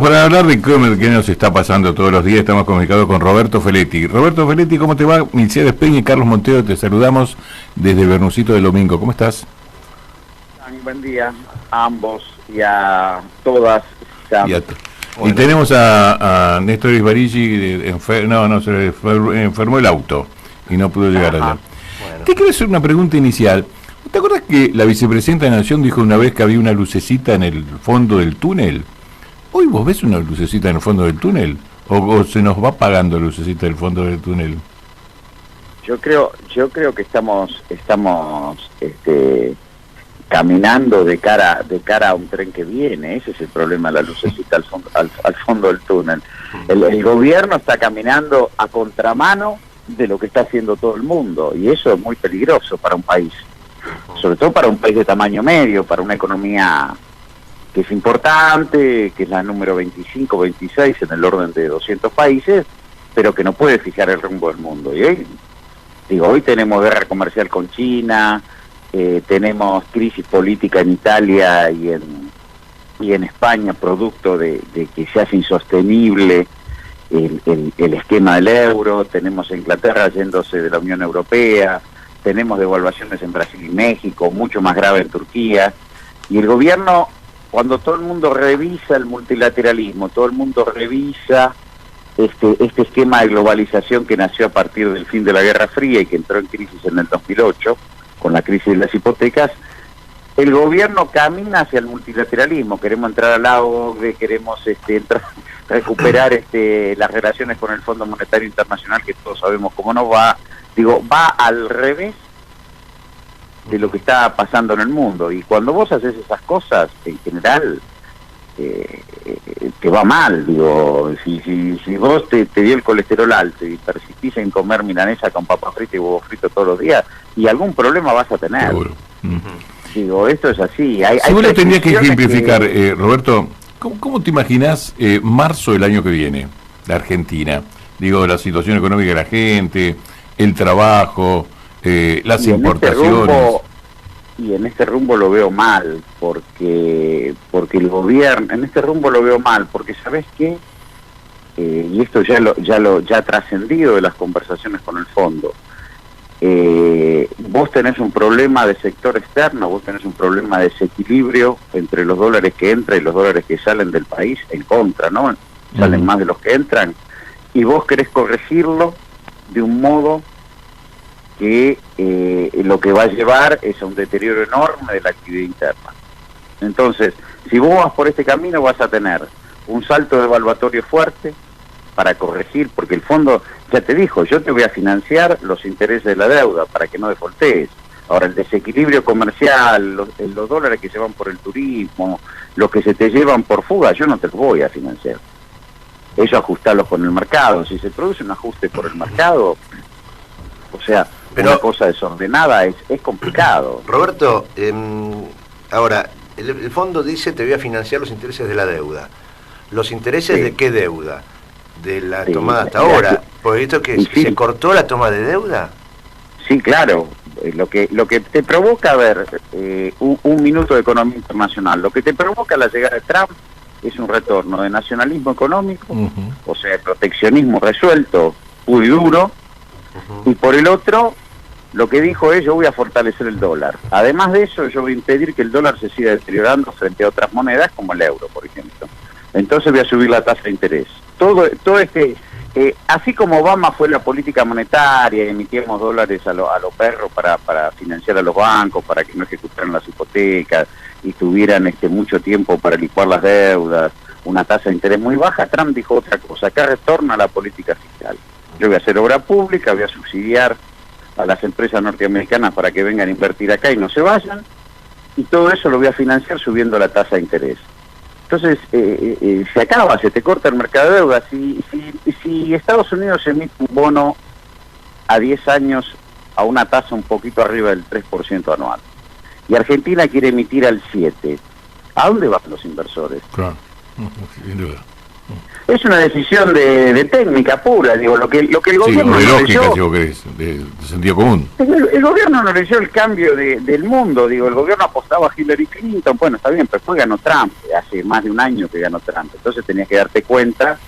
Para hablar de qué nos está pasando todos los días, estamos comunicados con Roberto Feletti. Roberto Feletti, ¿cómo te va? Mercedes Peña y Carlos Montero, te saludamos desde el Bernucito de Domingo. ¿Cómo estás? Buen día a ambos y a todas. Y tenemos a Néstor Isbarigi, se enfermó el auto y no pudo llegar allá. Bueno. Te quiero hacer una pregunta inicial. ¿Te acuerdas que la vicepresidenta de la Nación dijo una vez que había una lucecita en el fondo del túnel? ¿Hoy vos ves una lucecita en el fondo del túnel? ¿O se nos va apagando la lucecita del fondo del túnel? Yo creo que estamos caminando de cara a un tren que viene. Ese es el problema, la lucecita al fondo del túnel. El gobierno está caminando a contramano de lo que está haciendo todo el mundo, y eso es muy peligroso para un país, sobre todo para un país de tamaño medio, para una economía que es importante, que es la número 25, 26 en el orden de 200 países, pero que no puede fijar el rumbo del mundo. Y hoy tenemos guerra comercial con China, tenemos crisis política en Italia y en España, producto de que se hace insostenible el esquema del euro, tenemos a Inglaterra yéndose de la Unión Europea, tenemos devaluaciones en Brasil y México, mucho más grave en Turquía, y el gobierno, cuando todo el mundo revisa el multilateralismo, todo el mundo revisa este esquema de globalización que nació a partir del fin de la Guerra Fría y que entró en crisis en el 2008, con la crisis de las hipotecas, el gobierno camina hacia el multilateralismo. Queremos entrar a la OCDE, queremos recuperar las relaciones con el Fondo Monetario Internacional, que todos sabemos cómo nos va. Va al revés de lo que está pasando en el mundo, y cuando vos haces esas cosas, en general te va mal. Si vos te dio el colesterol alto y persistís en comer milanesa con papa frita y huevo frito todos los días, y algún problema vas a tener. Seguro. Esto es así. Si vos lo tendrías que ejemplificar, Roberto, ¿cómo te imaginás marzo del año que viene, la Argentina? La situación económica de la gente, el trabajo, las importaciones. Y en este rumbo lo veo mal, porque el gobierno, en este rumbo lo veo mal, porque ¿sabés qué? Y esto ya ha trascendido de las conversaciones con el fondo. Vos tenés un problema de sector externo, vos tenés un problema de desequilibrio entre los dólares que entran y los dólares que salen del país, en contra, ¿no? Salen más de los que entran, y vos querés corregirlo de un modo que lo que va a llevar es a un deterioro enorme de la actividad interna. Entonces, si vos vas por este camino, vas a tener un salto devaluatorio fuerte para corregir, porque el fondo ya te dijo, yo te voy a financiar los intereses de la deuda para que no defaultes. Ahora, el desequilibrio comercial, los dólares que se van por el turismo, los que se te llevan por fuga, yo no te los voy a financiar. Eso ajustarlo con el mercado. Si se produce un ajuste por el mercado, pero una cosa desordenada es complicado. Roberto, ahora, el fondo dice te voy a financiar los intereses de la deuda. ¿Los intereses de qué deuda? De la tomada hasta ahora. ¿Porque esto que se cortó la toma de deuda? Sí, claro. Lo que te provoca, un minuto de economía internacional, lo que te provoca la llegada de Trump es un retorno de nacionalismo económico, de proteccionismo resuelto, puro y duro, y por el otro, lo que dijo es, yo voy a fortalecer el dólar. Además de eso, yo voy a impedir que el dólar se siga deteriorando frente a otras monedas, como el euro, por ejemplo. Entonces voy a subir la tasa de interés. Todo así como Obama fue la política monetaria, emitíamos dólares a los perros para financiar a los bancos, para que no ejecutaran las hipotecas y tuvieran mucho tiempo para licuar las deudas, una tasa de interés muy baja, Trump dijo otra cosa: acá retorna la política fiscal. Yo voy a hacer obra pública, voy a subsidiar a las empresas norteamericanas para que vengan a invertir acá y no se vayan, y todo eso lo voy a financiar subiendo la tasa de interés. Entonces, se acaba, se te corta el mercado de deuda. Si Estados Unidos emite un bono a 10 años a una tasa un poquito arriba del 3% anual, y Argentina quiere emitir al 7%, ¿a dónde van los inversores? Claro, sin duda. Es una decisión de técnica pura, digo, lo que el gobierno de no lógica, leyó, digo, que es de sentido común. el gobierno no leyó el cambio del mundo, digo, el gobierno apostaba a Hillary Clinton, bueno, está bien, pero después ganó Trump, hace más de un año que ganó Trump, entonces tenías que darte cuenta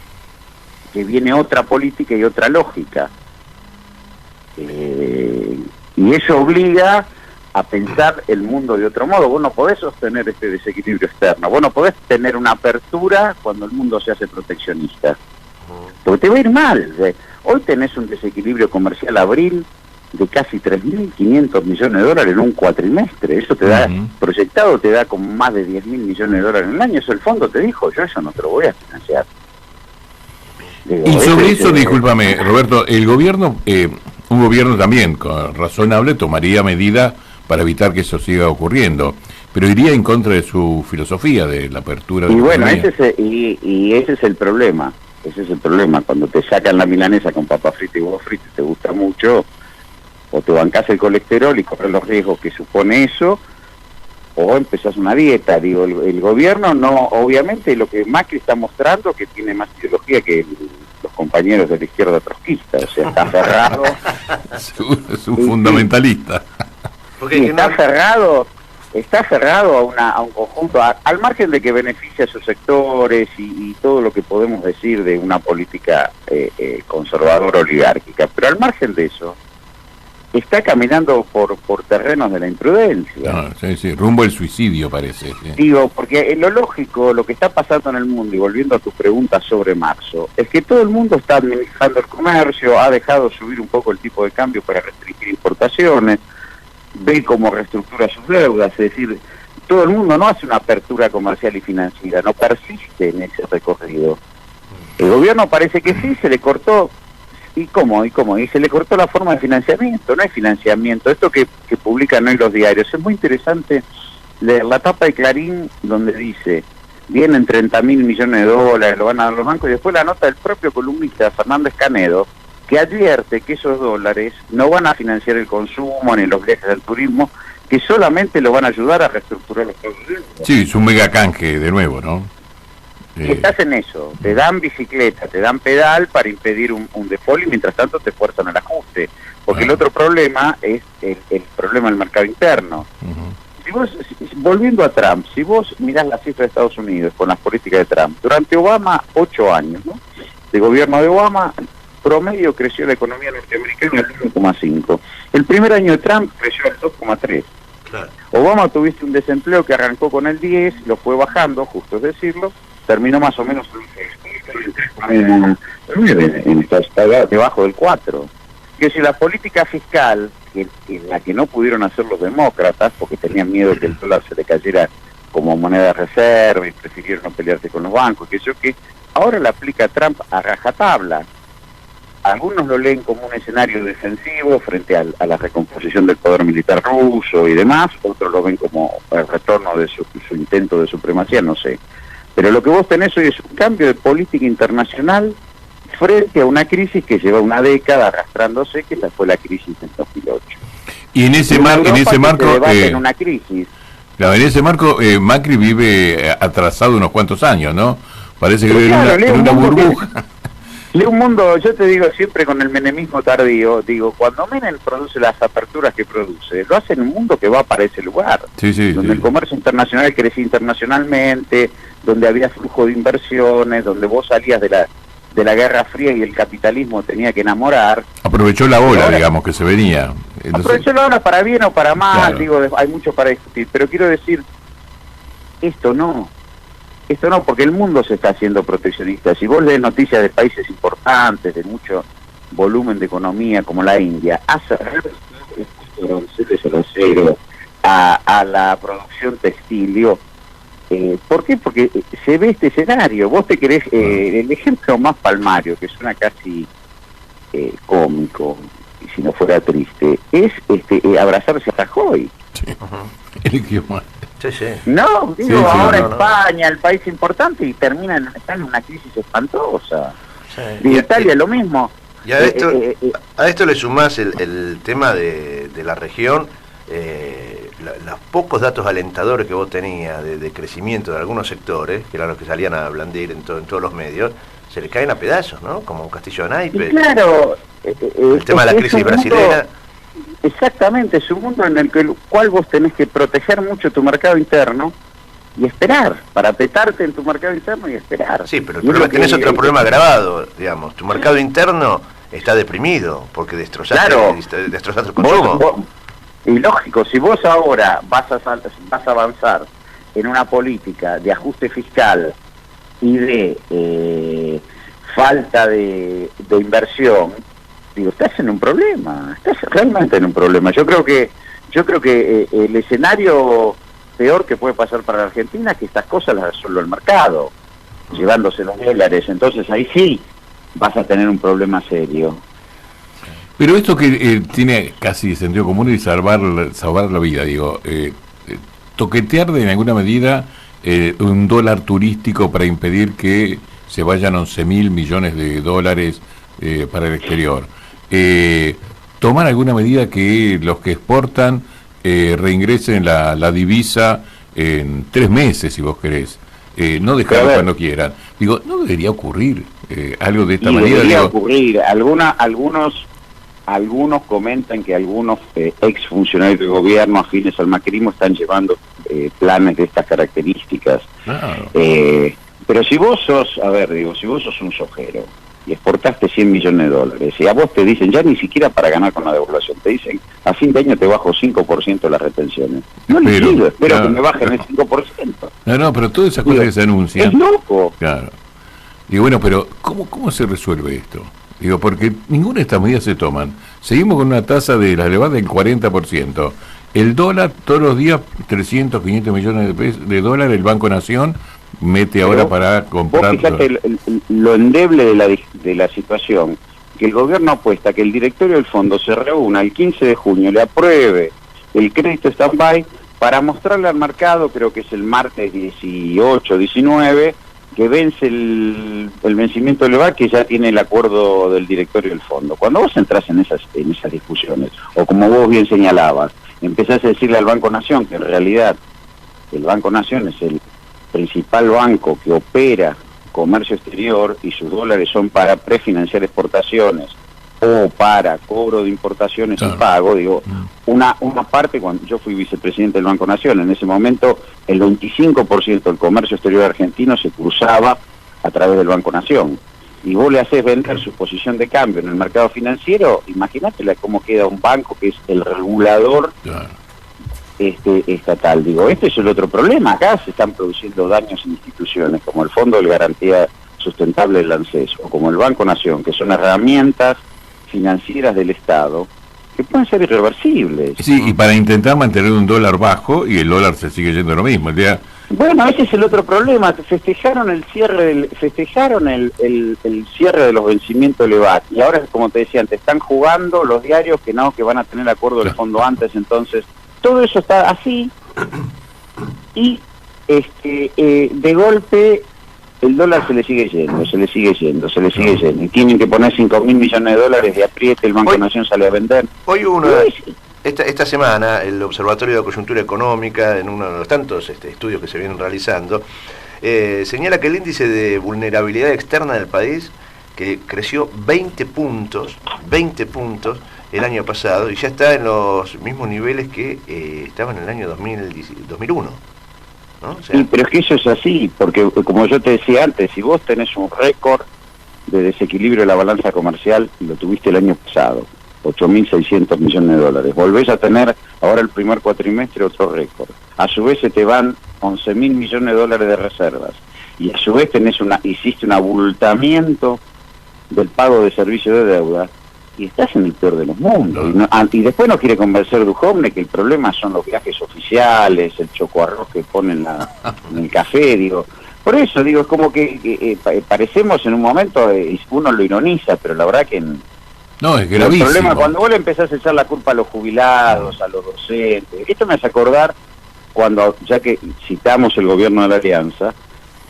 que viene otra política y otra lógica, y eso obliga a pensar el mundo de otro modo. Vos no podés sostener este desequilibrio externo, vos no podés tener una apertura cuando el mundo se hace proteccionista, porque te va a ir mal. Hoy tenés un desequilibrio comercial abril de casi 3.500 millones de dólares en un cuatrimestre, eso te da, proyectado te da como más de 10.000 millones de dólares en el año, eso el fondo te dijo, yo eso no te lo voy a financiar. Digo, Y sobre eso, discúlpame, Roberto, el gobierno, un gobierno también razonable tomaría medidas para evitar que eso siga ocurriendo, pero iría en contra de su filosofía de la apertura de y la bueno, economía. ese es el problema, cuando te sacan la milanesa con papa frita y huevo frito, te gusta mucho, o te bancás el colesterol y corres los riesgos que supone eso, o empezás una dieta. Digo, el gobierno no, obviamente lo que Macri está mostrando que tiene más ideología que los compañeros de la izquierda trotskista, o sea, está aferrado. Es un fundamentalista. Sí, está aferrado a un conjunto, al margen de que beneficia a sus sectores y todo lo que podemos decir de una política conservadora oligárquica, pero al margen de eso, está caminando por terrenos de la imprudencia. Sí, rumbo al suicidio parece. Sí. Digo, porque lo lógico, lo que está pasando en el mundo, y volviendo a tu pregunta sobre marzo, es que todo el mundo está administrando el comercio, ha dejado subir un poco el tipo de cambio para restringir importaciones, ve cómo reestructura sus deudas, es decir, todo el mundo no hace una apertura comercial y financiera, no persiste en ese recorrido. El gobierno parece que sí, se le cortó. ¿Y cómo? Y se le cortó la forma de financiamiento, no hay financiamiento. Esto que publican hoy los diarios, es muy interesante leer la tapa de Clarín donde dice, vienen 30.000 millones de dólares, lo van a dar los bancos, y después la nota del propio columnista Fernández Canedo, que advierte que esos dólares no van a financiar el consumo ni los viajes del turismo, que solamente lo van a ayudar a reestructurar los pagos de deuda. Sí, es un mega canje de nuevo, ¿no? Y estás en eso, te dan bicicleta, te dan pedal para impedir un default y mientras tanto te fuerzan al ajuste, porque el otro problema es el problema del mercado interno. Si vos, volviendo a Trump, si vos mirás las cifras de Estados Unidos con las políticas de Trump, durante Obama, 8 años, ¿no?, de gobierno de Obama, promedio creció la economía norteamericana al 1,5. El primer año de Trump creció al 2,3. Claro. Obama tuviste un desempleo que arrancó con el 10, lo fue bajando, justo es decirlo, terminó más o menos está debajo del 4. Que si la política fiscal, en la que no pudieron hacer los demócratas, porque tenían miedo que el dólar se le cayera como moneda de reserva y prefirieron no pelearse con los bancos, que ahora la aplica Trump a rajatabla. Algunos lo leen como un escenario defensivo frente a la recomposición del poder militar ruso y demás, otros lo ven como el retorno de su intento de supremacía, no sé. Pero lo que vos tenés hoy es un cambio de política internacional frente a una crisis que lleva una década arrastrándose, que esa fue la crisis en 2008. Y en ese marco... en una crisis. Claro, en ese marco Macri vive atrasado unos cuantos años, ¿no? Parece que vive en una burbuja. Lee un mundo, yo te digo siempre con el menemismo tardío, digo, cuando Menem produce las aperturas que produce, lo hace en un mundo que va para ese lugar, donde el comercio internacional crecía internacionalmente, donde había flujo de inversiones, donde vos salías de la Guerra Fría y el capitalismo tenía que enamorar. Aprovechó la ola, digamos, que se venía. Entonces, aprovechó la ola para bien o para mal, claro. Digo, hay mucho para discutir, pero quiero decir, esto no, porque el mundo se está haciendo proteccionista. Si vos lees noticias de países importantes, de mucho volumen de economía, como la India, hace a la producción textil, digo, ¿por qué? Porque se ve este escenario. Vos te querés, el ejemplo más palmario, que suena casi cómico, y si no fuera triste, es abrazarse a Rajoy. Sí. El idioma. Sí. No, digo, ahora España, el país importante, y está en una crisis espantosa. Sí. Y Italia lo mismo. Y a esto le sumás el tema de la región, los pocos datos alentadores que vos tenías de crecimiento de algunos sectores, que eran los que salían a blandir en todos los medios, se le caen a pedazos, ¿no? Como un castillo de naipes. Y claro, el tema de la crisis brasilera. Exactamente, es un mundo en el cual vos tenés que proteger mucho tu mercado interno y esperar, para petarte en tu mercado interno y esperar. Sí, pero tenés otro problema agravado, digamos. Tu mercado interno está deprimido porque destrozaste el consumo. Y lógico, si vos ahora vas a avanzar en una política de ajuste fiscal y de falta de inversión, digo, estás en un problema, estás realmente en un problema. Yo creo que el escenario peor que puede pasar para la Argentina es que estas cosas las resuelve el mercado, llevándose los dólares. Entonces ahí sí vas a tener un problema serio. Pero esto que tiene casi sentido común y salvar la vida, digo, toquetear de en alguna medida un dólar turístico para impedir que se vayan 11.000 millones de dólares para el exterior. Tomar alguna medida que los que exportan reingresen la divisa en 3 meses, si vos querés. No dejarlo cuando quieran. Digo, ¿no debería ocurrir algo de esta manera? Debería ocurrir. Algunos comentan que algunos exfuncionarios del gobierno afines al macrismo están llevando planes de estas características. Claro. Pero si vos sos un sojero y exportaste 100 millones de dólares y a vos te dicen, ya ni siquiera para ganar con la devaluación, te dicen, a fin de año te bajo 5% las retenciones. No le digo, espero que me bajen el 5%. No, pero todas esas cosas que se anuncian. Es loco. Claro. Digo, bueno, pero ¿cómo se resuelve esto? Digo, porque ninguna de estas medidas se toman. Seguimos con una tasa de la elevada del 40%. El dólar, todos los días, 300, 500 millones de dólares, el Banco Nación mete ahora para comprar. Vos fíjate lo endeble de la situación, que el gobierno apuesta que el directorio del fondo se reúna el 15 de junio, le apruebe el crédito stand-by para mostrarle al mercado, creo que es el martes 18, 19, que vence el vencimiento del EVA, que ya tiene el acuerdo del directorio del fondo. Cuando vos entras en esas discusiones, o como vos bien señalabas, empezás a decirle al Banco Nación que en realidad el Banco Nación es el principal banco que opera comercio exterior y sus dólares son para prefinanciar exportaciones o para cobro de importaciones y pago, digo, una parte, cuando yo fui vicepresidente del Banco Nación, en ese momento el 25% del comercio exterior argentino se cruzaba a través del Banco Nación, y vos le haces vender su posición de cambio en el mercado financiero, imagínate cómo queda un banco que es el regulador estatal. Digo, este es el otro problema. Acá se están produciendo daños en instituciones como el Fondo de Garantía Sustentable del ANSES o como el Banco Nación, que son herramientas financieras del Estado que pueden ser irreversibles. Sí, y para intentar mantener un dólar bajo, y el dólar se sigue yendo lo mismo. Bueno, ese es el otro problema. Festejaron el cierre el cierre de los vencimientos del EVAT, y ahora, como te decía antes, están jugando los diarios que van a tener acuerdo del fondo antes. Entonces todo eso está así, y de golpe el dólar se le sigue yendo, y tienen que poner 5.000 millones de dólares de apriete, el Banco Nación sale a vender. Hoy esta semana el Observatorio de Coyuntura Económica, en uno de los tantos estudios que se vienen realizando, señala que el índice de vulnerabilidad externa del país, que creció 20 puntos el año pasado, y ya está en los mismos niveles que estaban en el año 2001. ¿No? O sea, sí, pero es que eso es así, porque como yo te decía antes, si vos tenés un récord de desequilibrio de la balanza comercial, lo tuviste el año pasado, 8.600 millones de dólares, volvés a tener ahora el primer cuatrimestre otro récord, a su vez se te van 11.000 millones de dólares de reservas, y a su vez hiciste un abultamiento del pago de servicio de deuda, y estás en el peor de los mundos. Y después nos quiere convencer Duhovne que el problema son los viajes oficiales, el chocoarroz que ponen en el café, digo. Por eso, digo, es como que parecemos en un momento, uno lo ironiza, pero la verdad que... No, es gravísimo. El problema, cuando vos le empezás a echar la culpa a los jubilados, a los docentes, esto me hace acordar cuando, ya que citamos el gobierno de la Alianza,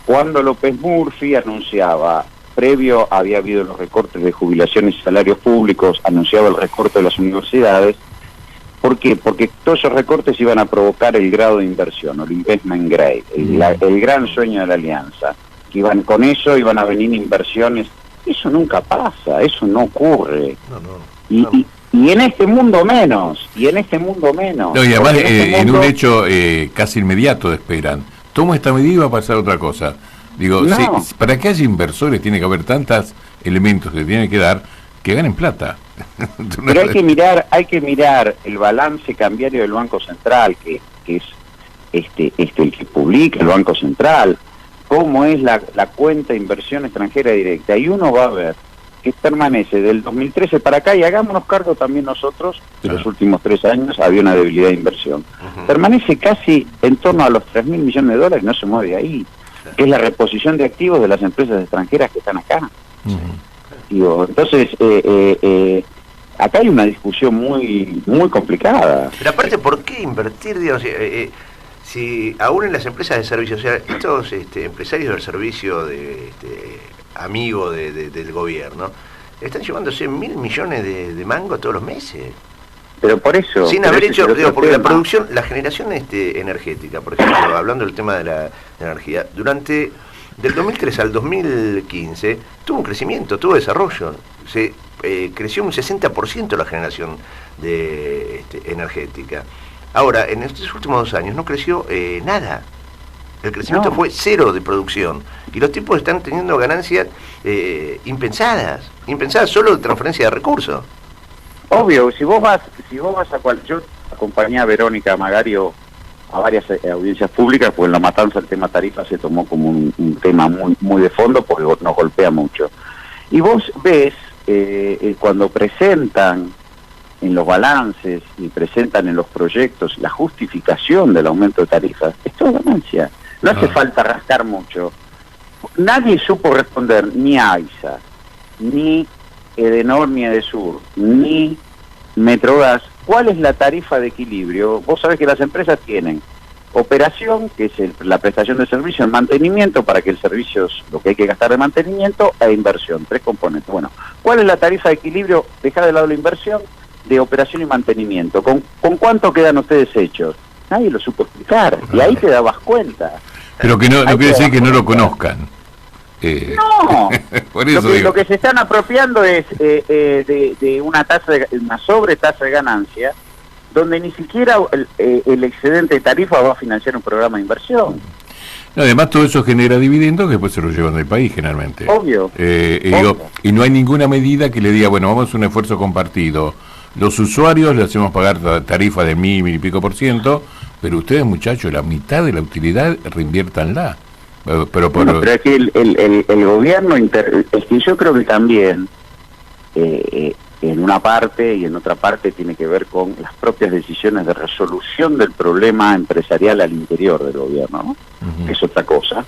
cuando López Murphy anunciaba... Previo había habido los recortes de jubilaciones y salarios públicos, anunciaba el recorte de las universidades, ¿Por qué? Porque todos esos recortes iban a provocar el grado de inversión, o el investment grade, el gran sueño de la alianza, que con eso iban a venir inversiones. Eso nunca pasa, eso no ocurre. Y en este mundo menos, No, y además en un hecho casi inmediato esperan. Tomo esta medida y va a pasar otra cosa. Digo, para que haya inversores tiene que haber tantos elementos que tienen que dar que ganen plata. Pero hay que mirar el balance cambiario del Banco Central, que es el que publica el Banco Central, cómo es la cuenta de inversión extranjera directa, y uno va a ver que permanece del 2013 para acá, y hagámonos cargo también nosotros, de los últimos 3 años había una debilidad de inversión. Permanece casi en torno a los 3.000 millones de dólares, no se mueve ahí, que es la reposición de activos de las empresas extranjeras que están acá. Digo, entonces, acá hay una discusión muy complicada. Pero aparte, ¿por qué invertir, digamos, si aún en las empresas de servicio, o sea, estos empresarios del servicio amigo del gobierno, están llevándose 1.000 millones de mangos todos los meses? Pero por eso... Sin haber hecho, porque la producción, la generación energética, por ejemplo, hablando del tema de la energía, del 2003 al 2015 tuvo un crecimiento, tuvo desarrollo. Se creció un 60% la generación energética. Ahora, en estos últimos 2 años no creció nada. El crecimiento fue 0 de producción. Y los tipos están teniendo ganancias impensadas solo de transferencia de recursos. Obvio, si vos vas yo acompañé a Verónica Magario a varias audiencias públicas, pues en La Matanza el tema tarifa se tomó como un tema muy de fondo porque nos golpea mucho. Y vos ves, cuando presentan en los balances y presentan en los proyectos la justificación del aumento de tarifas, es toda ganancia. No hace falta rascar mucho. Nadie supo responder, ni AISA, ni Edenor, ni Edesur, ni Metrogas, ¿cuál es la tarifa de equilibrio? Vos sabés que las empresas tienen operación, que es la prestación de servicio, el mantenimiento, para que el servicio es lo que hay que gastar de mantenimiento, e inversión, 3 componentes. Bueno, ¿cuál es la tarifa de equilibrio? Dejar de lado la inversión, de operación y mantenimiento. ¿Con cuánto quedan ustedes hechos? Nadie lo supo explicar, y ahí te dabas cuenta. Pero que no quiere decir que no lo conozcan. No, por eso lo que se están apropiando es de una sobre tasa de ganancia, donde ni siquiera el excedente de tarifa va a financiar un programa de inversión. No, además todo eso genera dividendos que después se los llevan del país generalmente. Obvio. Y no hay ninguna medida que le diga, bueno, vamos a un esfuerzo compartido. Los usuarios le hacemos pagar tarifa de 1.000 y pico %, pero ustedes, muchachos, la mitad de la utilidad reinviértanla. Pero es que el gobierno, es que yo creo que también, en una parte y en otra parte, tiene que ver con las propias decisiones de resolución del problema empresarial al interior del gobierno, ¿no? Que es otra cosa.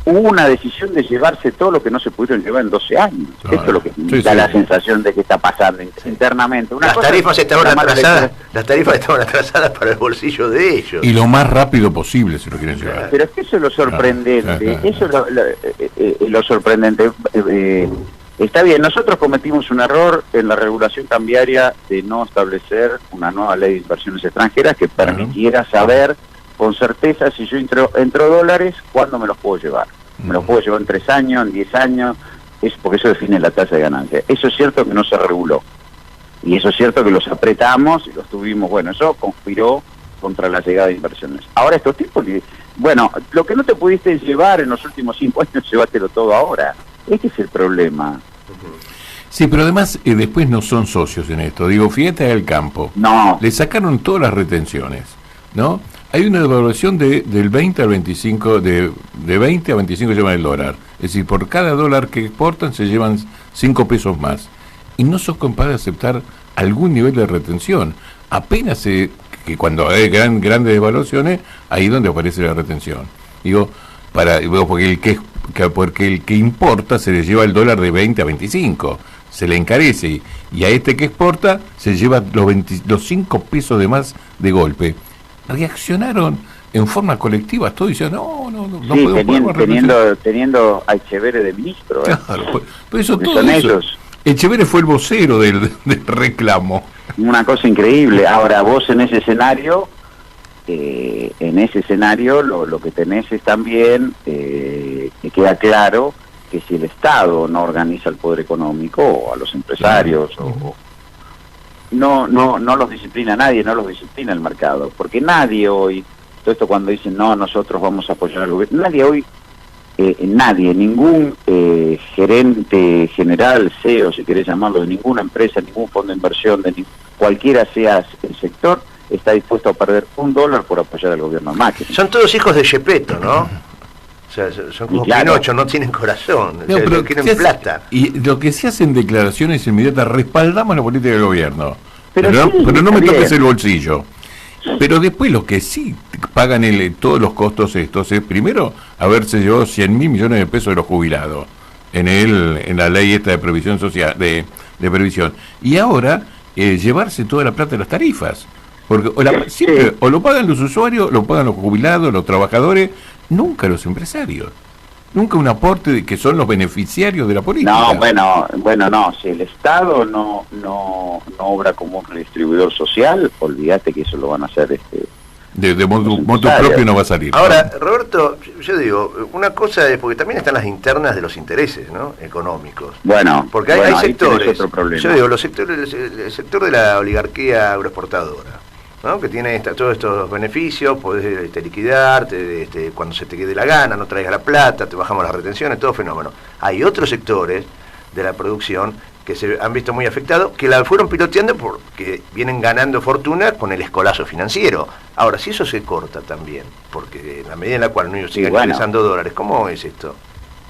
Hubo una decisión de llevarse todo lo que no se pudieron llevar en 12 años. Esto es lo que da la sensación de que está pasando internamente. Las tarifas estaban atrasadas para el bolsillo de ellos. Y lo más rápido posible se lo quieren llevar. Pero es que eso es lo sorprendente. Eso es lo sorprendente. Está bien, nosotros cometimos un error en la regulación cambiaria de no establecer una nueva ley de inversiones extranjeras que permitiera saber con certeza si yo entro dólares, ¿cuándo me los puedo llevar? Me los puedo llevar en 3 años, en 10 años, porque eso define la tasa de ganancia. Eso es cierto que no se reguló. Y eso es cierto que los apretamos y los tuvimos, bueno, eso conspiró contra la llegada de inversiones. Ahora estos tipos, bueno, lo que no te pudiste llevar en los últimos 5 años, llévatelo todo ahora. Este es el problema. Sí, pero además después no son socios en esto. Digo, fíjate al campo. No. Le sacaron todas las retenciones, ¿no? Hay una devaluación del 20 al 25, de 20 a 25 llevan el dólar. Es decir, por cada dólar que exportan se llevan 5 pesos más. Y no son capaces de aceptar algún nivel de retención. Apenas que cuando hay grandes devaluaciones, ahí es donde aparece la retención. Digo, porque el que importa se le lleva el dólar de 20 a 25. Se le encarece. Y a este que exporta se lleva los 5 pesos de más de golpe. Reaccionaron en forma colectiva, todos diciendo no sí, teniendo a Echeverri de ministro. Claro, pero eso son ellos. Echeverri fue el vocero del reclamo. Una cosa increíble. Ahora vos en ese escenario, lo que tenés es también, que queda claro que si el Estado no organiza el poder económico, o a los empresarios, no los disciplina nadie, no los disciplina el mercado, porque nadie hoy, todo esto cuando dicen no, nosotros vamos a apoyar al gobierno, nadie hoy, ningún gerente general, CEO, si querés llamarlo, de ninguna empresa, ningún fondo de inversión, cualquiera sea el sector, está dispuesto a perder $1 por apoyar al gobierno de Macri. Son todos hijos de Gepetto, ¿no? O sea, son como Pinocho, no tienen corazón, no, pero quieren plata. Y lo que se hacen declaraciones inmediatas, respaldamos la política del gobierno, pero no me toques el bolsillo. Pero después lo que sí pagan todos los costos estos es, primero, haberse llevado 100.000 millones de pesos de los jubilados en la ley esta de previsión social, de previsión. Y ahora, llevarse toda la plata de las tarifas. Porque siempre o lo pagan los usuarios, lo pagan los jubilados, los trabajadores, nunca los empresarios. Nunca un aporte de que son los beneficiarios de la política. No, bueno, no. Si el Estado no obra como un redistribuidor social, olvídate que eso lo van a hacer de moto propio no va a salir. Ahora, Roberto, yo digo, una cosa es, porque también están las internas de los intereses, ¿no?, económicos. Bueno, porque hay sectores, yo digo, el sector de la oligarquía agroexportadora, ¿no?, que tiene todos estos beneficios, podés liquidar, cuando se te quede la gana, no traigas la plata, te bajamos las retenciones, todo fenómeno. Hay otros sectores de la producción que se han visto muy afectados, que la fueron piloteando porque vienen ganando fortuna con el escolazo financiero. Ahora, si eso se corta también, porque en la medida en la cual ellos sigan ingresando dólares, ¿cómo es esto?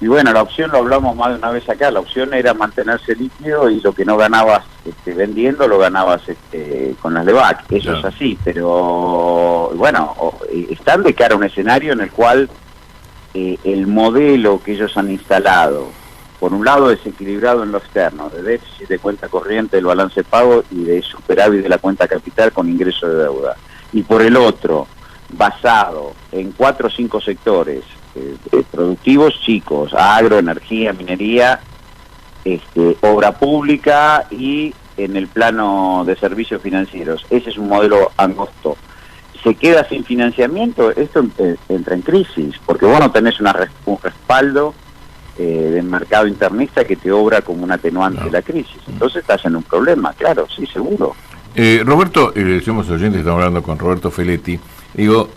Y bueno, la opción, lo hablamos más de una vez acá, la opción era mantenerse líquido y lo que no ganabas vendiendo, lo ganabas con las LEVAC. Eso es así, pero bueno, están de cara a un escenario en el cual el modelo que ellos han instalado, por un lado desequilibrado en lo externo, de déficit de cuenta corriente del balance de pago y de superávit de la cuenta capital con ingreso de deuda, y por el otro, basado en 4 o 5 sectores productivos chicos, agro, energía, minería, obra pública y en el plano de servicios financieros. Ese es un modelo angosto. Se queda sin financiamiento, esto entra en crisis, porque vos no tenés un respaldo del mercado internista que te obra como un atenuante de la crisis. Entonces estás en un problema, claro, sí, seguro. Roberto, decimos oyentes, estamos hablando con Roberto Feletti, digo,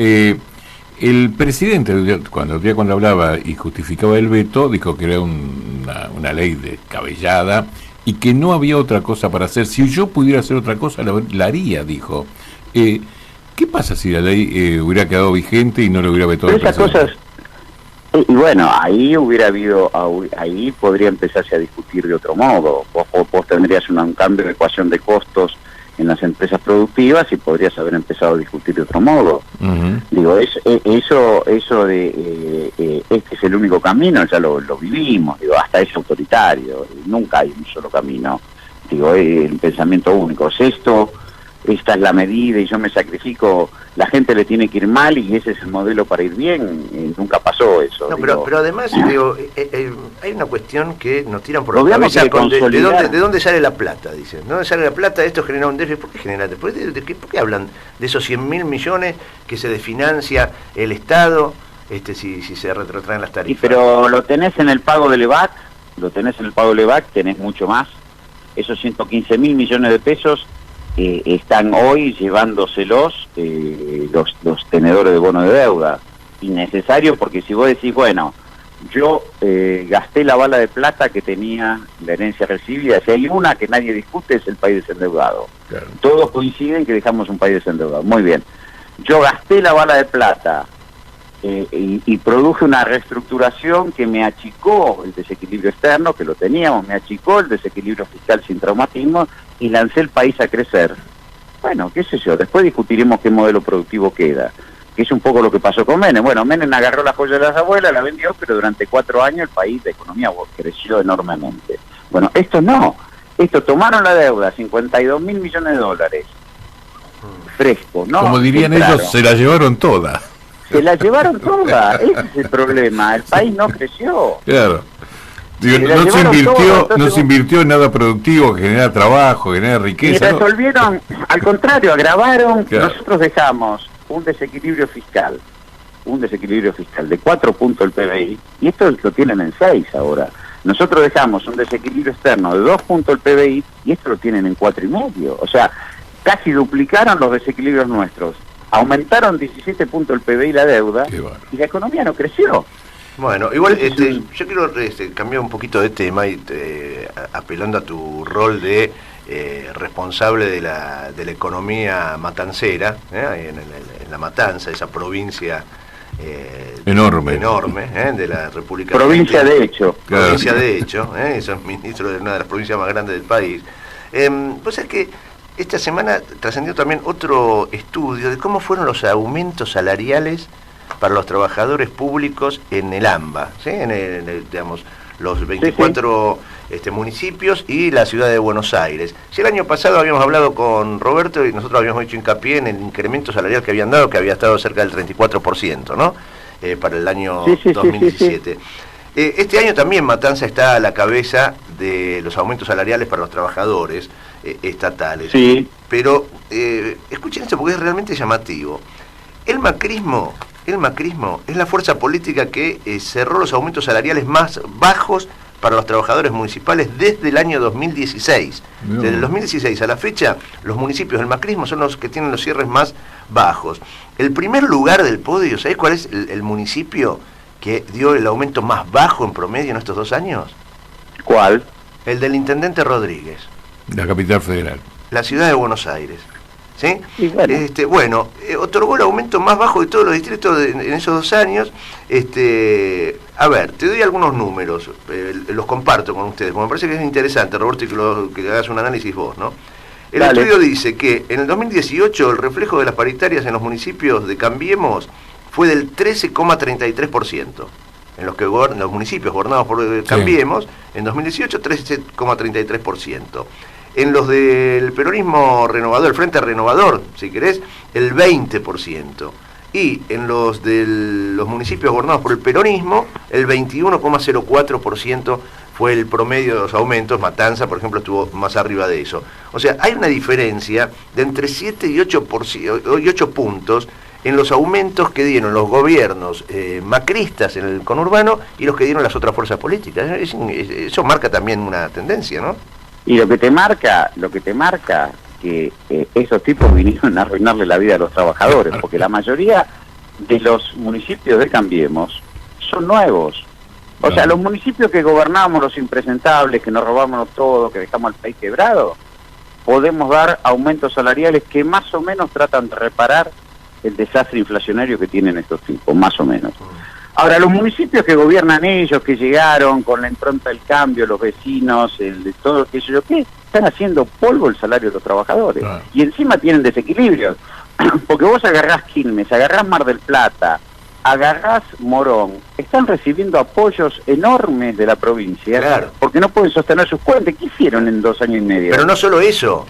el presidente, cuando hablaba y justificaba el veto, dijo que era una ley descabellada y que no había otra cosa para hacer. Si yo pudiera hacer otra cosa, la haría, dijo. ¿Qué pasa si la ley hubiera quedado vigente y no le hubiera vetado el presidente? Esas cosas, y bueno, ahí ahí podría empezarse a discutir de otro modo. Vos tendrías un cambio de ecuación de costos en las empresas productivas y podrías haber empezado a discutir de otro modo. Digo, eso de este es el único camino, ya lo vivimos, digo, hasta es autoritario, nunca hay un solo camino, digo, el pensamiento único, esta es la medida y yo me sacrifico, la gente le tiene que ir mal y ese es el modelo para ir bien, nunca pasó eso. No, pero además, digo, hay una cuestión que nos tiran por la cabeza, ¿de dónde sale la plata? Dicen, ¿de dónde sale la plata? Esto genera un déficit. ¿Por qué genera? ¿Por qué hablan de esos 100.000 millones que se desfinancia el Estado si se retrotraen las tarifas? Pero lo tenés en el pago de LEVAC, tenés mucho más. Esos 115.000 millones de pesos están hoy llevándoselos los tenedores de bono de deuda. Innecesario, porque si vos decís, bueno, yo gasté la bala de plata que tenía la herencia recibida, si hay una que nadie discute es el país desendeudado. Claro. Todos coinciden que dejamos un país desendeudado. Muy bien. Yo gasté la bala de plata y produje una reestructuración que me achicó el desequilibrio externo, que lo teníamos, me achicó el desequilibrio fiscal sin traumatismo y lancé el país a crecer. Bueno, qué sé yo, después discutiremos qué modelo productivo queda, que es un poco lo que pasó con Menem. Bueno, Menem agarró la joya de las abuelas, la vendió, pero durante 4 años el país, la economía creció enormemente. Bueno, esto no, tomaron la deuda, 52.000 millones de dólares, fresco, ¿no? Como dirían ellos, se la llevaron toda. Se la llevaron toda, ese es el problema, el país no creció. Claro. Digo, no se invirtió en nada productivo, que genera trabajo, genera riqueza. Y resolvieron, ¿no? Al contrario, agravaron. Claro. Nosotros dejamos un desequilibrio fiscal de 4 puntos el PBI, y esto lo tienen en 6 ahora. Nosotros dejamos un desequilibrio externo de 2 puntos el PBI, y esto lo tienen en 4,5. O sea, casi duplicaron los desequilibrios nuestros. Aumentaron 17 puntos el PBI la deuda, y la economía no creció. Bueno, igual yo quiero cambiar un poquito de tema y apelando a tu rol de responsable de la economía matancera, en La Matanza, esa provincia enorme de la República Provincia de hecho. Provincia de hecho, sos ministro de una de las provincias más grandes del país. Pues es que esta semana trascendió también otro estudio de cómo fueron los aumentos salariales para los trabajadores públicos en el AMBA, ¿sí? Digamos, los 24 municipios y la ciudad de Buenos Aires. Si el año pasado habíamos hablado con Roberto y nosotros habíamos hecho hincapié en el incremento salarial que habían dado, que había estado cerca del 34%, ¿no? Para el año 2017. Este año también Matanza está a la cabeza de los aumentos salariales para los trabajadores estatales. Sí. Pero escuchen esto porque es realmente llamativo. El macrismo es la fuerza política que cerró los aumentos salariales más bajos para los trabajadores municipales desde el año 2016. Desde el 2016 a la fecha, los municipios del macrismo son los que tienen los cierres más bajos. El primer lugar del podio, ¿sabés cuál es el municipio que dio el aumento más bajo en promedio en estos 2 años? ¿Cuál? El del intendente Rodríguez. La capital federal. La ciudad de Buenos Aires. ¿Sí? Y bueno, otorgó el aumento más bajo de todos los distritos en esos 2 años. A ver, te doy algunos números, los comparto con ustedes, porque me parece que es interesante, Roberto, y que hagas un análisis vos, ¿no? El estudio dice que en el 2018 el reflejo de las paritarias en los municipios de Cambiemos fue del 13,33%. En los municipios gobernados por Cambiemos, en 2018 13,33%. En los del peronismo renovador, el Frente Renovador, si querés, el 20%. Y en los de los municipios gobernados por el peronismo, el 21,04% fue el promedio de los aumentos. Matanza, por ejemplo, estuvo más arriba de eso. O sea, hay una diferencia de entre 7 y 8 puntos en los aumentos que dieron los gobiernos macristas en el conurbano y los que dieron las otras fuerzas políticas. Eso marca también una tendencia, ¿no? Y lo que te marca que esos tipos vinieron a arruinarle la vida a los trabajadores, porque la mayoría de los municipios de Cambiemos son nuevos. O sea, los municipios que gobernábamos, los impresentables, que nos robamos todo, que dejamos al país quebrado, podemos dar aumentos salariales que más o menos tratan de reparar el desastre inflacionario que tienen estos tipos, más o menos. Ahora, los municipios que gobiernan ellos, que llegaron con la impronta del cambio, los vecinos, todo aquello que están haciendo polvo el salario de los trabajadores. Claro. Y encima tienen desequilibrios. Porque vos agarrás Quilmes, agarrás Mar del Plata, agarrás Morón, están recibiendo apoyos enormes de la provincia, claro, porque no pueden sostener sus cuentas. ¿Qué hicieron en 2 años y medio? Pero no solo eso,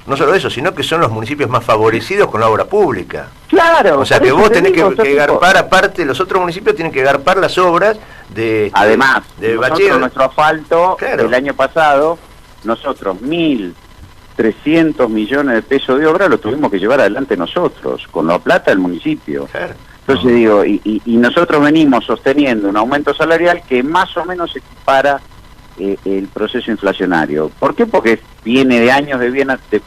sino que son los municipios más favorecidos con la obra pública. Claro. O sea que vos tenés que garpar, aparte, los otros municipios tienen que garpar las obras de... Además, de nuestro asfalto, claro, el año pasado, nosotros 1.300 millones de pesos de obra lo tuvimos que llevar adelante nosotros, con la plata del municipio. Claro. Entonces digo, y nosotros venimos sosteniendo un aumento salarial que más o menos equipara el proceso inflacionario. ¿Por qué? Porque viene de años de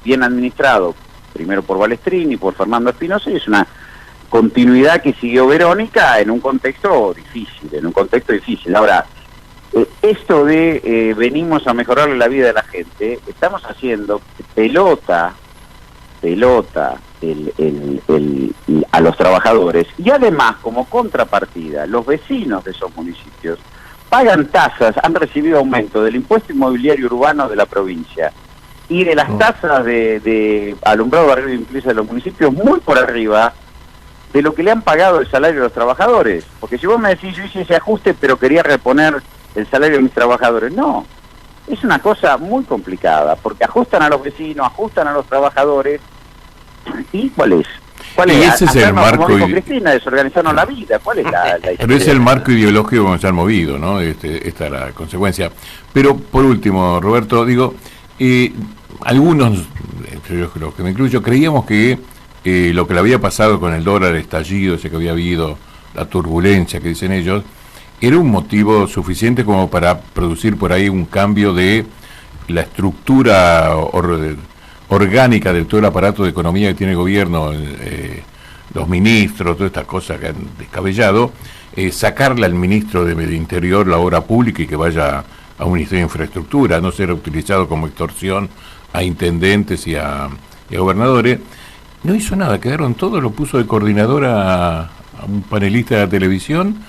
bien administrado, primero por Balestrini, por Fernando Espinosa, y es una continuidad que siguió Verónica en un contexto difícil. Ahora, esto de venimos a mejorarle la vida de la gente, estamos haciendo pelota a los trabajadores, y además, como contrapartida, los vecinos de esos municipios pagan tasas, han recibido aumento del impuesto inmobiliario urbano de la provincia y de las tasas de alumbrado, barrio y limpieza de los municipios, muy por arriba de lo que le han pagado el salario de los trabajadores. Porque si vos me decís, yo hice ese ajuste pero quería reponer el salario de mis trabajadores, no, es una cosa muy complicada, porque ajustan a los vecinos, ajustan a los trabajadores. ¿Y cuál es? ¿Cuál y es? ese es el marco. Como dijo Cristina, desorganizarnos la vida. ¿Cuál es la Pero es el marco ideológico que se han movido, ¿no? Esta es la consecuencia. Pero, por último, Roberto, digo, algunos, yo creo que me incluyo, creíamos que lo que le había pasado con el dólar estallido, ese que había habido, la turbulencia que dicen ellos, era un motivo suficiente como para producir por ahí un cambio de la estructura orgánica de todo el aparato de economía que tiene el gobierno, los ministros, todas estas cosas que han descabellado, sacarle al ministro de Interior la obra pública y que vaya a un ministerio de infraestructura, no ser utilizado como extorsión a intendentes y a gobernadores. No hizo nada, quedaron todos, lo puso de coordinador a un panelista de la televisión,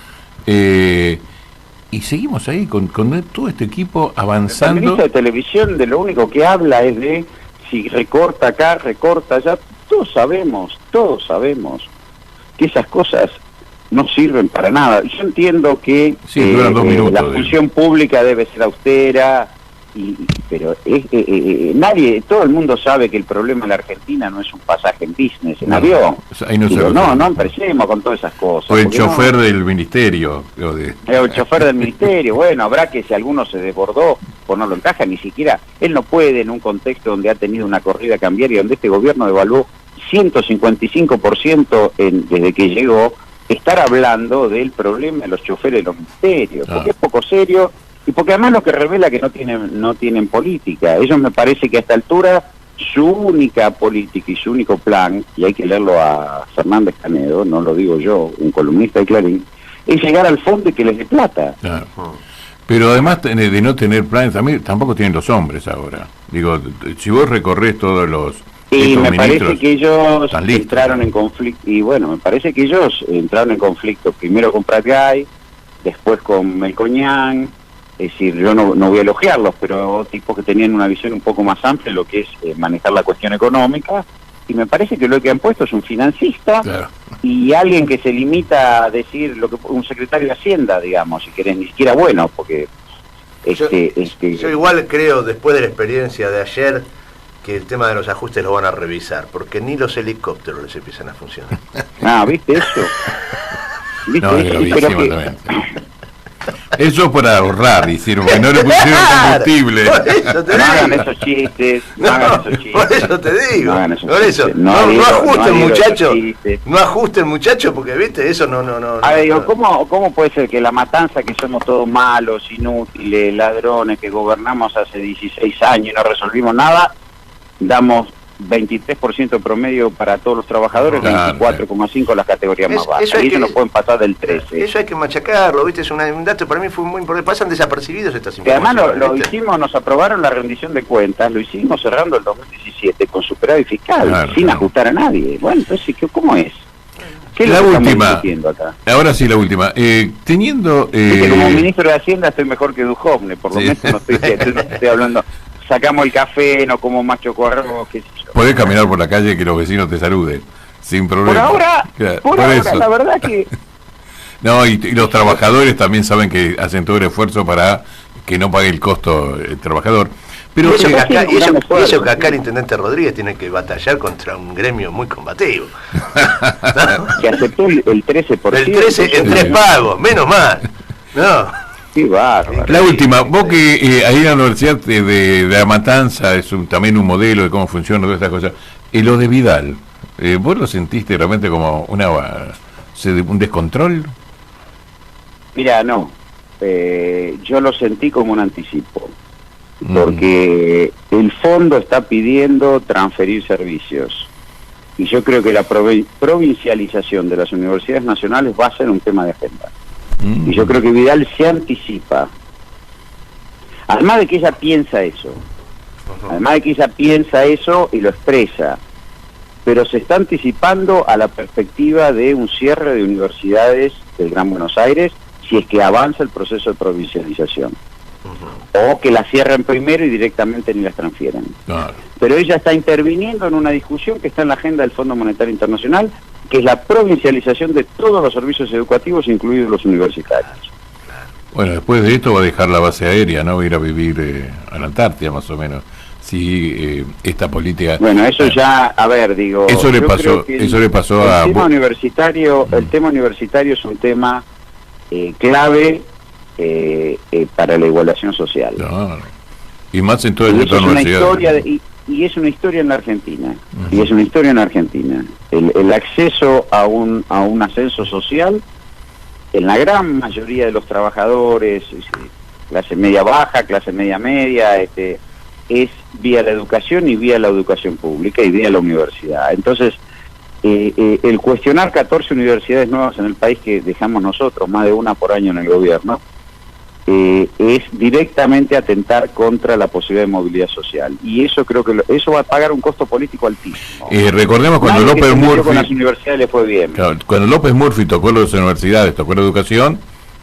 y seguimos ahí con todo este equipo avanzando. El panelista de televisión de lo único que habla es de si recorta acá, recorta allá. Todos sabemos que esas cosas no sirven para nada. Yo entiendo que duran 2 minutos, la función pública debe ser austera, pero nadie, todo el mundo sabe que el problema en la Argentina no es un pasaje en business, en avión. Ahí no, no empecemos con todas esas cosas. O el chofer del ministerio. El chofer del ministerio, bueno, habrá que si alguno se desbordó o no lo encaja, ni siquiera, él no puede en un contexto donde ha tenido una corrida cambiaria, donde este gobierno devaluó 155% desde que llegó, estar hablando del problema de los choferes de los ministerios, porque es poco serio. Y porque además lo que revela que no tienen política. Ellos me parece que a esta altura su única política y su único plan, y hay que leerlo a Fernández Canedo, no lo digo yo, un columnista de Clarín, es llegar al fondo y que les dé plata. Claro. Pero además de no tener planes, tampoco tienen los hombres ahora. Digo, si vos recorres todos los... Y me parece que ellos entraron en conflicto, y bueno, me parece que ellos entraron en conflicto primero con Pratgay, después con Melcoñán. Es decir, yo no voy a elogiarlos, pero tipos que tenían una visión un poco más amplia de lo que es manejar la cuestión económica, y me parece que lo que han puesto es un financista, claro, y alguien que se limita a decir lo que un secretario de Hacienda, digamos, si querés, ni siquiera bueno, porque... Yo igual creo, después de la experiencia de ayer, que el tema de los ajustes lo van a revisar, porque ni los helicópteros les empiezan a funcionar. ¿Viste eso? ¿Viste no, eso? Pero que... Eso para ahorrar, hicieron, que no le pusieron combustible. No hagan esos chistes, no hagan esos chistes. Por eso te digo, por eso. No ajusten, muchacho. No ajusten, muchacho, porque viste, eso no. A ver, digo, ¿cómo puede ser que la matanza, que somos todos malos, inútiles, ladrones, que gobernamos hace 16 años y no resolvimos nada, damos 23% promedio para todos los trabajadores, 24,5 las categorías más bajas, y ellos no pueden pasar del 13. Eso hay que machacarlo, ¿viste? Es un dato, para mí fue muy importante, pasan desapercibidos estas informaciones. Además lo hicimos, nos aprobaron la rendición de cuentas, lo hicimos cerrando el 2017 con superávit fiscal, sin ajustar a nadie. Bueno, entonces, ¿cómo es? ¿Qué es la lo que última, estamos discutiendo acá? Ahora sí, la última. Teniendo... como ministro de Hacienda estoy mejor que Duhovne, por lo menos no estoy hablando... Sacamos el café, no como más chocorro, qué sé yo. Podés caminar por la calle y que los vecinos te saluden, sin problema. Por ahora, la verdad que... No, y los trabajadores también saben que hacen todo el esfuerzo para que no pague el costo el trabajador. Pero eso que acá el intendente Rodríguez tiene que batallar contra un gremio muy combativo. Que aceptó el 13%. El 13 en 3 pagos, menos mal. No. La última, vos que ahí en la Universidad de La Matanza es también un modelo de cómo funciona todas estas cosas, lo de Vidal, ¿vos lo sentiste realmente como un descontrol? Mira, no, yo lo sentí como un anticipo, porque el fondo está pidiendo transferir servicios, y yo creo que la provincialización de las universidades nacionales va a ser un tema de agenda. Y yo creo que Vidal se anticipa, además de que ella piensa eso, y lo expresa, pero se está anticipando a la perspectiva de un cierre de universidades del Gran Buenos Aires si es que avanza el proceso de provincialización, o que las cierren primero y directamente ni las transfieran. Pero ella está interviniendo en una discusión que está en la agenda del Fondo Monetario Internacional, que es la provincialización de todos los servicios educativos, incluidos los universitarios. Bueno, después de esto va a dejar la base aérea, ¿no? Va a ir a vivir a la Antártida, más o menos. si esta política... Bueno, eso ya, a ver, digo... Eso le pasó a... El tema universitario es un tema clave para la igualación social. No. Y más en todo el sector universitario. Y es una historia en la Argentina. Y es una historia en Argentina. El acceso a un ascenso social, en la gran mayoría de los trabajadores, clase media baja, clase media media, es vía la educación y vía la educación pública y vía la universidad. Entonces, el cuestionar 14 universidades nuevas en el país que dejamos nosotros, más de una por año en el gobierno, es directamente atentar contra la posibilidad de movilidad social. Y eso creo que eso va a pagar un costo político altísimo. Recordemos cuando López Murphy... Con las universidades le fue bien. Claro, cuando López Murphy tocó las universidades, tocó la educación,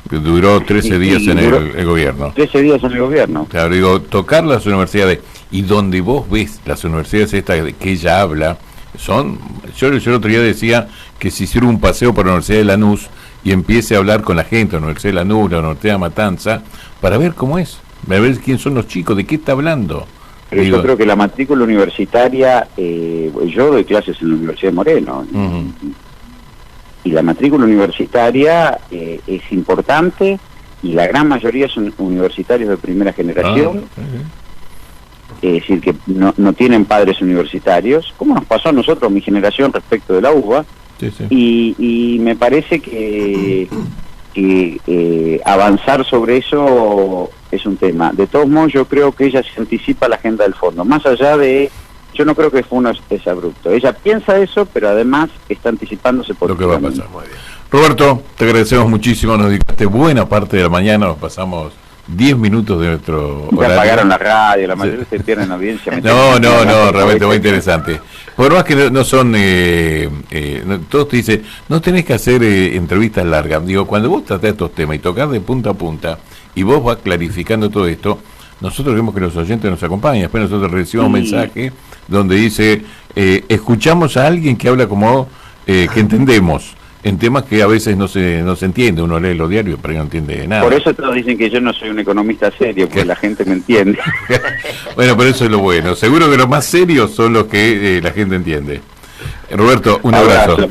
duró 13 días en el gobierno. 13 días en el gobierno. Claro, digo, tocar las universidades, y donde vos ves las universidades estas de que ella habla, son... Yo el otro día decía que si hiciera un paseo por la Universidad de Lanús y empiece a hablar con la gente, la Universidad de Lanús, la Universidad de Matanza, para ver cómo es, para ver quién son los chicos, de qué está hablando. Pero yo creo que la matrícula universitaria, yo doy clases en la Universidad de Moreno, y la matrícula universitaria es importante, y la gran mayoría son universitarios de primera generación, es decir, que no tienen padres universitarios, como nos pasó a nosotros, mi generación, respecto de la UBA, y me parece que avanzar sobre eso es un tema. De todos modos, yo creo que ella se anticipa a la agenda del fondo, más allá de... Yo no creo que fue es abrupto. Ella piensa eso, pero además está anticipándose por lo que va a pasar. Muy bien. Roberto, te agradecemos muchísimo, nos dedicaste buena parte de la mañana, nos pasamos 10 minutos de nuestro horario. Ya apagaron la radio, la mayoría se pierden audiencia. No, realmente muy interesante. Por más que no son, todos te dicen, no tenés que hacer entrevistas largas. Digo, cuando vos tratás estos temas y tocás de punta a punta, y vos vas clarificando todo esto, nosotros queremos que los oyentes nos acompañen. Después nosotros recibimos un mensaje donde dice, escuchamos a alguien que habla como que entendemos, en temas que a veces no se entiende. Uno lee los diarios pero no entiende nada. Por eso todos dicen que yo no soy un economista serio, porque la gente me entiende. Bueno, pero eso es lo bueno. Seguro que los más serios son los que la gente entiende. Roberto, un abrazo.